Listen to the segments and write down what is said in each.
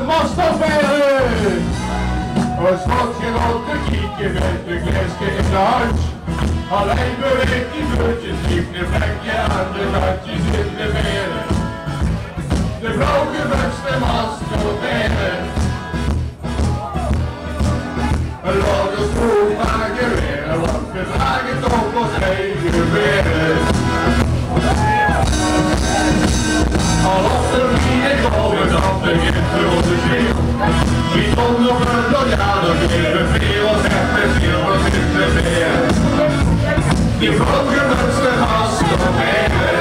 masterbaere. Een schotje rotte kiekje met een glasje in de hand. Alleen beweegt die voetjes, liep een vlekje aan de gatjes in de benen. De blauwgewutste masterbaere. Een lage stoel maar geweren, want we dragen toch ons eigen geweren. Al op de vrienden komen, dan begint voor onze ziel. Wie onder een loyale leven, veel zegt met ziel, wat is er meer? Die volgewenste masterbaere.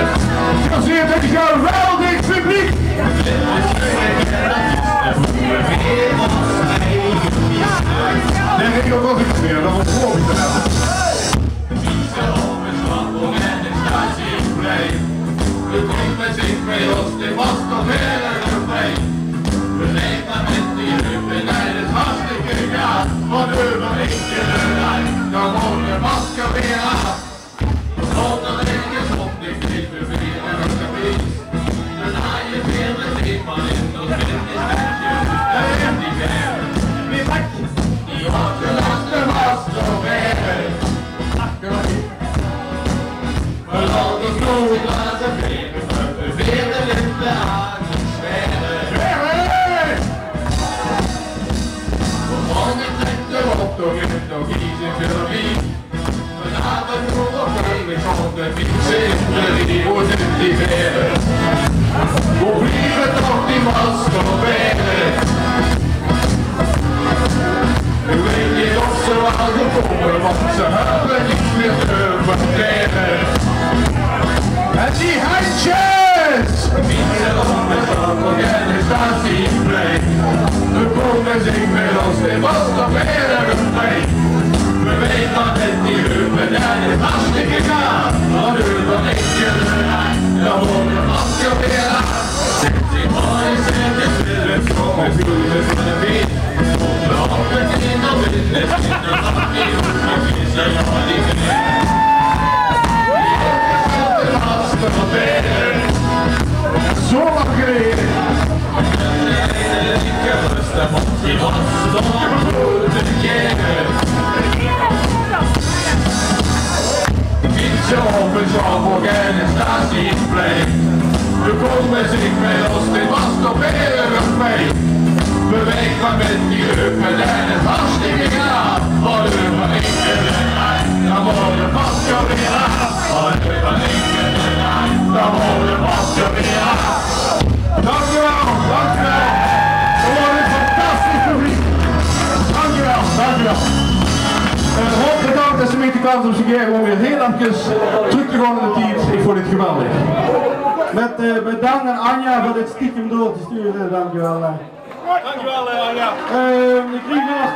Gezeerd het geweldig publiek! Nee, dat was ik niet meer, dat was voor ik te hebben. Vieze op een schwappel en ik sta zich blij. De drinkt met zich mee los, dit was toch heel erg vrij. We leven met die heupen en het hartstikke gaaf. Van over eentje eruit, dan wordt de masker weer af. Zonder ringen op de krepen weer een gebied. Dan haal je weer met een man in dat winterstadje. En die beren, wie maakt je? Die wordt gelast de masterbaere. Maar al die vloed laten veren, we veren in de hagen zweren. Morgen trekt erop, toch in nog iets in Philomie. Vanavond nog op een op de fietsen in de rie, hoe zit die veren? Hoe vliegen toch die masterbaere? Ik weet niet of ze wel gekomen, want ze hebben niets meer te verteren. En die handjes! Fietsen op de stapel en de statie blij. De komen zich met ons, de masterbaere mee. We weten dat met die heupen en het hartstikke gaaf. Dan doen we eentje eruit, dan wordt de masker weer af. Zet die mooi, zet het Philips, kom eens doen het voor de wind. We hoppen in de wind, het is de nacht die hoeft, maar is er nog niet meer. Die de masterbaere. Zo lang geleden. De linkerste mond, die was zo'n grote keer. Fietsen op een schouwburg en een statieplein. De komen zich met ons, dit masterbaere mee. Beweeg maar met die heupen en het hartstikke gaaf. Al over één keer eruit, dan wordt de masker weer af. Al over één keer eruit, dan wordt de masker weer af. Dankjewel, dankjewel. We worden een fantastisch publiek. Dankjewel, dankjewel. Hoop bedankt dat ze mee te kans om zich hier gewoon weer heel eventjes terug te gaan in de tijd. Ik vond het geweldig. Met bedankt aan Anja voor dit stiekem door te sturen. Dankjewel. Dankjewel Anja. Ik kreeg nog